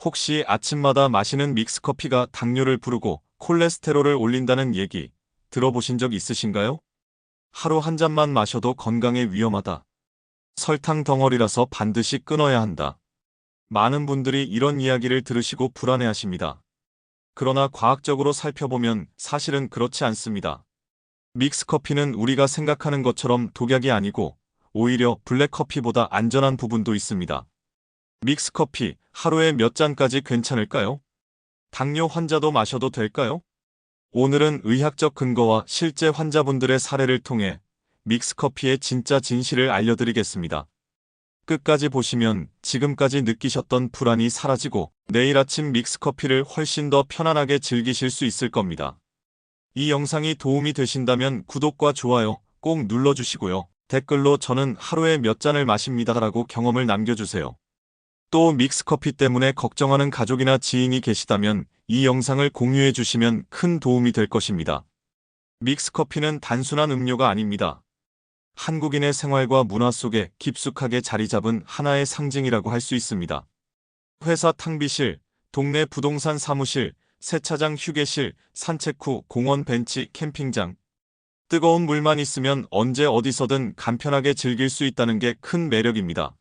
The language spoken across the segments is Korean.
혹시 아침마다 마시는 믹스커피가 당뇨를 부르고 콜레스테롤을 올린다는 얘기 들어보신 적 있으신가요? 하루 한 잔만 마셔도 건강에 위험하다. 설탕 덩어리라서 반드시 끊어야 한다. 많은 분들이 이런 이야기를 들으시고 불안해하십니다. 그러나 과학적으로 살펴보면 사실은 그렇지 않습니다. 믹스커피는 우리가 생각하는 것처럼 독약이 아니고 오히려 블랙커피보다 안전한 부분도 있습니다. 믹스커피 하루에 몇 잔까지 괜찮을까요? 당뇨 환자도 마셔도 될까요? 오늘은 의학적 근거와 실제 환자분들의 사례를 통해 믹스커피의 진짜 진실을 알려드리겠습니다. 끝까지 보시면 지금까지 느끼셨던 불안이 사라지고 내일 아침 믹스커피를 훨씬 더 편안하게 즐기실 수 있을 겁니다. 이 영상이 도움이 되신다면 구독과 좋아요 꼭 눌러주시고요. 댓글로 저는 하루에 몇 잔을 마십니다라고 경험을 남겨주세요. 또 믹스커피 때문에 걱정하는 가족이나 지인이 계시다면 이 영상을 공유해 주시면 큰 도움이 될 것입니다. 믹스커피는 단순한 음료가 아닙니다. 한국인의 생활과 문화 속에 깊숙하게 자리 잡은 하나의 상징이라고 할 수 있습니다. 회사 탕비실, 동네 부동산 사무실, 세차장 휴게실, 산책 후 공원 벤치, 캠핑장. 뜨거운 물만 있으면 언제 어디서든 간편하게 즐길 수 있다는 게 큰 매력입니다.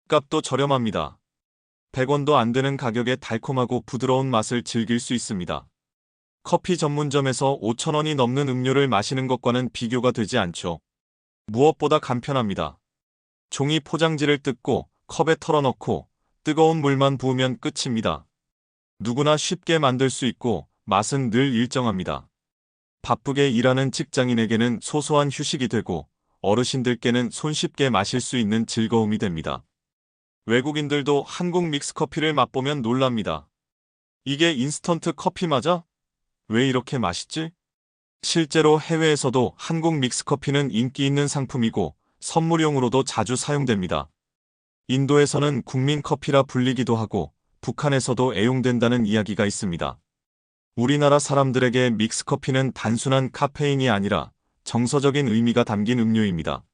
값도 저렴합니다. 100원도 안 되는 가격에 달콤하고 부드러운 맛을 즐길 수 있습니다. 커피 전문점에서 5,000원이 넘는 음료를 마시는 것과는 비교가 되지 않죠. 무엇보다 간편합니다. 종이 포장지를 뜯고 컵에 털어넣고 뜨거운 물만 부으면 끝입니다. 누구나 쉽게 만들 수 있고 맛은 늘 일정합니다. 바쁘게 일하는 직장인에게는 소소한 휴식이 되고 어르신들께는 손쉽게 마실 수 있는 즐거움이 됩니다. 외국인들도 한국 믹스커피를 맛보면 놀랍니다. 이게 인스턴트 커피 맞아? 왜 이렇게 맛있지? 실제로 해외에서도 한국 믹스커피는 인기 있는 상품이고 선물용으로도 자주 사용됩니다. 인도에서는 국민 커피라 불리기도 하고 북한에서도 애용된다는 이야기가 있습니다. 우리나라 사람들에게 믹스커피는 단순한 카페인이 아니라 정서적인 의미가 담긴 음료입니다.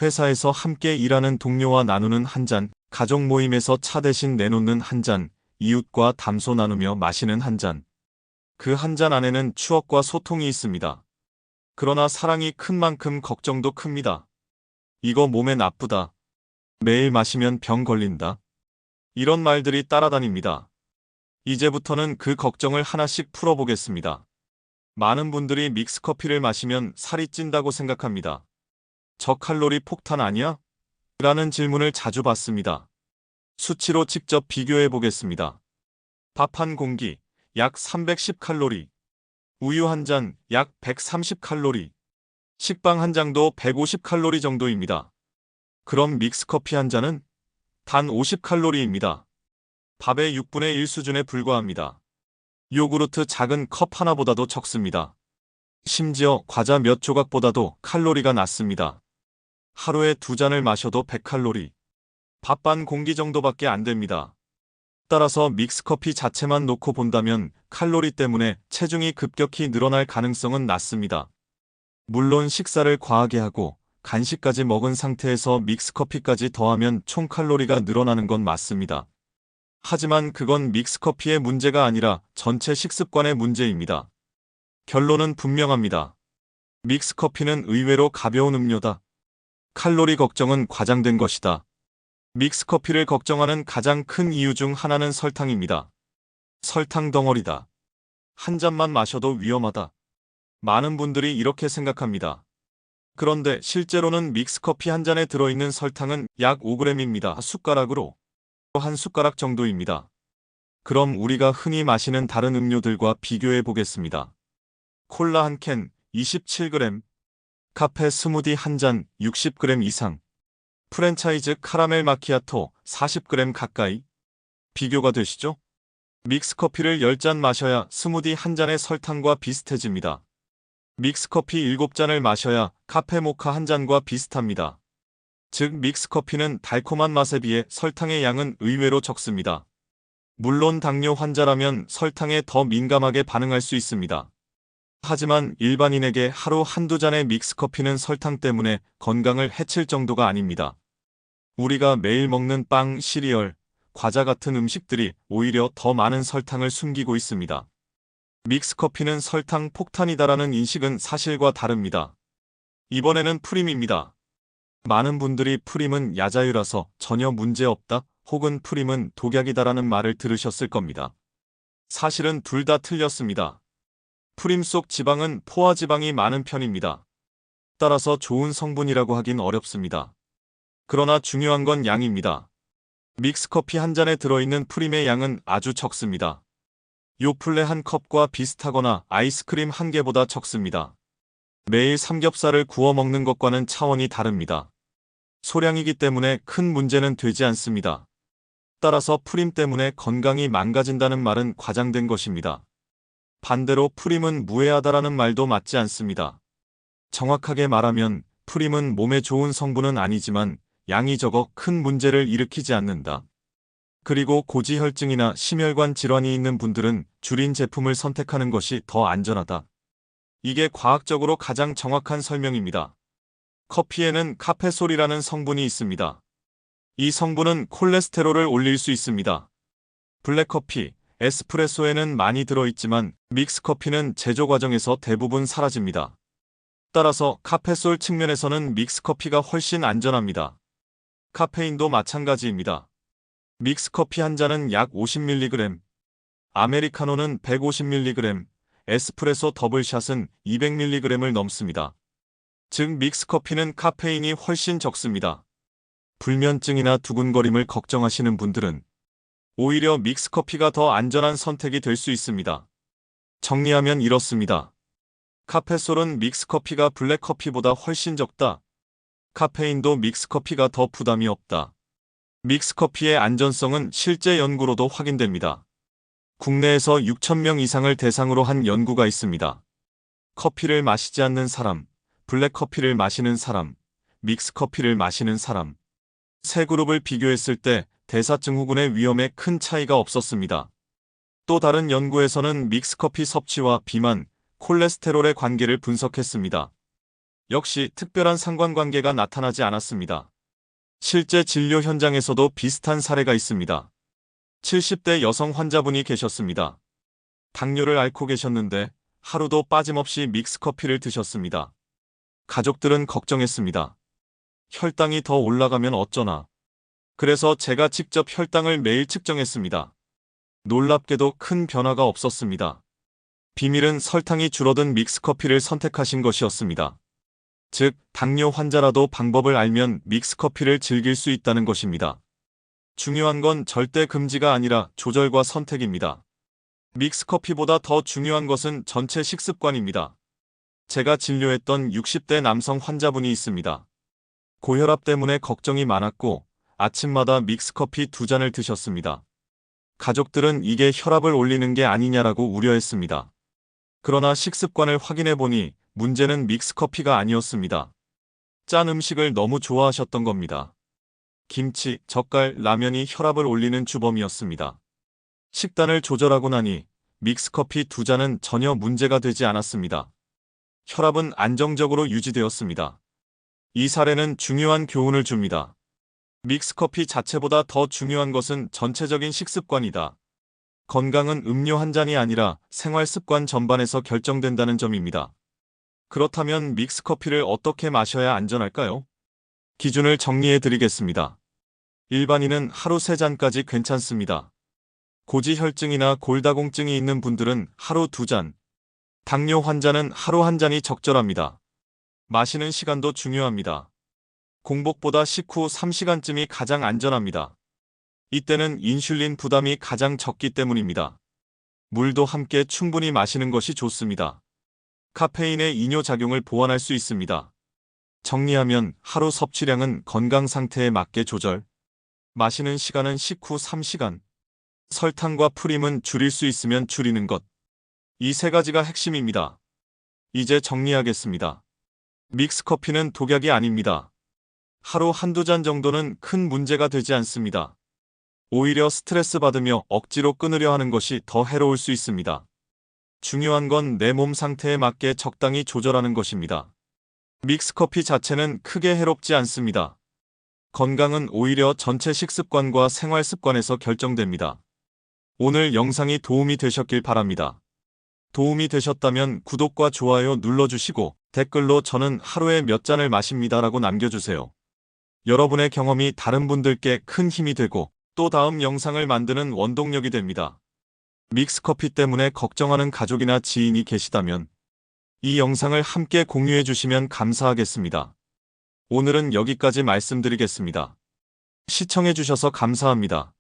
회사에서 함께 일하는 동료와 나누는 한 잔, 가족 모임에서 차 대신 내놓는 한 잔, 이웃과 담소 나누며 마시는 한 잔. 그 한 잔 안에는 추억과 소통이 있습니다. 그러나 사랑이 큰 만큼 걱정도 큽니다. 이거 몸에 나쁘다. 매일 마시면 병 걸린다. 이런 말들이 따라다닙니다. 이제부터는 그 걱정을 하나씩 풀어보겠습니다. 많은 분들이 믹스커피를 마시면 살이 찐다고 생각합니다. 저칼로리 폭탄 아니야? 라는 질문을 자주 받습니다. 수치로 직접 비교해 보겠습니다. 밥 한 공기, 약 310칼로리. 우유 한 잔, 약 130칼로리. 식빵 한 장도 150칼로리 정도입니다. 그럼 믹스커피 한 잔은? 단 50칼로리입니다. 밥의 6분의 1 수준에 불과합니다. 요구르트 작은 컵 하나보다도 적습니다. 심지어 과자 몇 조각보다도 칼로리가 낮습니다. 하루에 2잔을 마셔도 100칼로리. 밥 반 공기 정도밖에 안 됩니다. 따라서 믹스커피 자체만 놓고 본다면 칼로리 때문에 체중이 급격히 늘어날 가능성은 낮습니다. 물론 식사를 과하게 하고 간식까지 먹은 상태에서 믹스커피까지 더하면 총 칼로리가 늘어나는 건 맞습니다. 하지만 그건 믹스커피의 문제가 아니라 전체 식습관의 문제입니다. 결론은 분명합니다. 믹스커피는 의외로 가벼운 음료다. 칼로리 걱정은 과장된 것이다. 믹스커피를 걱정하는 가장 큰 이유 중 하나는 설탕입니다. 설탕 덩어리다. 한 잔만 마셔도 위험하다. 많은 분들이 이렇게 생각합니다. 그런데 실제로는 믹스커피 한 잔에 들어있는 설탕은 약 5g입니다. 숟가락으로 한 숟가락 정도입니다. 그럼 우리가 흔히 마시는 다른 음료들과 비교해 보겠습니다. 콜라 한 캔 27g, 카페 스무디 한 잔 60g 이상, 프랜차이즈 카라멜 마키아토 40g 가까이. 비교가 되시죠? 믹스커피를 10잔 마셔야 스무디 한 잔의 설탕과 비슷해집니다. 믹스커피 7잔을 마셔야 카페 모카 한 잔과 비슷합니다. 즉 믹스커피는 달콤한 맛에 비해 설탕의 양은 의외로 적습니다. 물론 당뇨 환자라면 설탕에 더 민감하게 반응할 수 있습니다. 하지만 일반인에게 하루 한두 잔의 믹스커피는 설탕 때문에 건강을 해칠 정도가 아닙니다. 우리가 매일 먹는 빵, 시리얼, 과자 같은 음식들이 오히려 더 많은 설탕을 숨기고 있습니다. 믹스커피는 설탕 폭탄이다라는 인식은 사실과 다릅니다. 이번에는 프림입니다. 많은 분들이 프림은 야자유라서 전혀 문제없다 혹은 프림은 독약이다라는 말을 들으셨을 겁니다. 사실은 둘 다 틀렸습니다. 프림 속 지방은 포화지방이 많은 편입니다. 따라서 좋은 성분이라고 하긴 어렵습니다. 그러나 중요한 건 양입니다. 믹스커피 한 잔에 들어있는 프림의 양은 아주 적습니다. 요플레 한 컵과 비슷하거나 아이스크림 한 개보다 적습니다. 매일 삼겹살을 구워 먹는 것과는 차원이 다릅니다. 소량이기 때문에 큰 문제는 되지 않습니다. 따라서 프림 때문에 건강이 망가진다는 말은 과장된 것입니다. 반대로 프림은 무해하다라는 말도 맞지 않습니다. 정확하게 말하면 프림은 몸에 좋은 성분은 아니지만 양이 적어 큰 문제를 일으키지 않는다. 그리고 고지혈증이나 심혈관 질환이 있는 분들은 줄인 제품을 선택하는 것이 더 안전하다. 이게 과학적으로 가장 정확한 설명입니다. 커피에는 카페솔이라는 성분이 있습니다. 이 성분은 콜레스테롤을 올릴 수 있습니다. 블랙커피, 에스프레소에는 많이 들어있지만 믹스커피는 제조 과정에서 대부분 사라집니다. 따라서 카페솔 측면에서는 믹스커피가 훨씬 안전합니다. 카페인도 마찬가지입니다. 믹스커피 한 잔은 약 50mg, 아메리카노는 150mg, 에스프레소 더블샷은 200mg을 넘습니다. 즉 믹스커피는 카페인이 훨씬 적습니다. 불면증이나 두근거림을 걱정하시는 분들은 오히려 믹스커피가 더 안전한 선택이 될 수 있습니다. 정리하면 이렇습니다. 카페솔은 믹스커피가 블랙커피보다 훨씬 적다. 카페인도 믹스커피가 더 부담이 없다. 믹스커피의 안전성은 실제 연구로도 확인됩니다. 국내에서 6,000명 이상을 대상으로 한 연구가 있습니다. 커피를 마시지 않는 사람, 블랙커피를 마시는 사람, 믹스커피를 마시는 사람. 세 그룹을 비교했을 때 대사증후군의 위험에 큰 차이가 없었습니다. 또 다른 연구에서는 믹스커피 섭취와 비만, 콜레스테롤의 관계를 분석했습니다. 역시 특별한 상관관계가 나타나지 않았습니다. 실제 진료 현장에서도 비슷한 사례가 있습니다. 70대 여성 환자분이 계셨습니다. 당뇨를 앓고 계셨는데 하루도 빠짐없이 믹스커피를 드셨습니다. 가족들은 걱정했습니다. 혈당이 더 올라가면 어쩌나. 그래서 제가 직접 혈당을 매일 측정했습니다. 놀랍게도 큰 변화가 없었습니다. 비밀은 설탕이 줄어든 믹스커피를 선택하신 것이었습니다. 즉, 당뇨 환자라도 방법을 알면 믹스커피를 즐길 수 있다는 것입니다. 중요한 건 절대 금지가 아니라 조절과 선택입니다. 믹스커피보다 더 중요한 것은 전체 식습관입니다. 제가 진료했던 60대 남성 환자분이 있습니다. 고혈압 때문에 걱정이 많았고 아침마다 믹스커피 2잔을 드셨습니다. 가족들은 이게 혈압을 올리는 게 아니냐라고 우려했습니다. 그러나 식습관을 확인해보니 문제는 믹스커피가 아니었습니다. 짠 음식을 너무 좋아하셨던 겁니다. 김치, 젓갈, 라면이 혈압을 올리는 주범이었습니다. 식단을 조절하고 나니 믹스커피 2잔은 전혀 문제가 되지 않았습니다. 혈압은 안정적으로 유지되었습니다. 이 사례는 중요한 교훈을 줍니다. 믹스커피 자체보다 더 중요한 것은 전체적인 식습관이다. 건강은 음료 한 잔이 아니라 생활 습관 전반에서 결정된다는 점입니다. 그렇다면 믹스커피를 어떻게 마셔야 안전할까요? 기준을 정리해 드리겠습니다. 일반인은 하루 3잔까지 괜찮습니다. 고지혈증이나 골다공증이 있는 분들은 하루 2잔, 당뇨 환자는 하루 1잔이 적절합니다. 마시는 시간도 중요합니다. 공복보다 식후 3시간쯤이 가장 안전합니다. 이때는 인슐린 부담이 가장 적기 때문입니다. 물도 함께 충분히 마시는 것이 좋습니다. 카페인의 이뇨작용을 보완할 수 있습니다. 정리하면 하루 섭취량은 건강 상태에 맞게 조절, 마시는 시간은 식후 3시간, 설탕과 프림은 줄일 수 있으면 줄이는 것. 이 3가지가 핵심입니다. 이제 정리하겠습니다. 믹스커피는 독약이 아닙니다. 하루 1~2잔 정도는 큰 문제가 되지 않습니다. 오히려 스트레스 받으며 억지로 끊으려 하는 것이 더 해로울 수 있습니다. 중요한 건 내 몸 상태에 맞게 적당히 조절하는 것입니다. 믹스커피 자체는 크게 해롭지 않습니다. 건강은 오히려 전체 식습관과 생활 습관에서 결정됩니다. 오늘 영상이 도움이 되셨길 바랍니다. 도움이 되셨다면 구독과 좋아요 눌러주시고 댓글로 저는 하루에 몇 잔을 마십니다라고 남겨주세요. 여러분의 경험이 다른 분들께 큰 힘이 되고 또 다음 영상을 만드는 원동력이 됩니다. 믹스커피 때문에 걱정하는 가족이나 지인이 계시다면 이 영상을 함께 공유해 주시면 감사하겠습니다. 오늘은 여기까지 말씀드리겠습니다. 시청해 주셔서 감사합니다.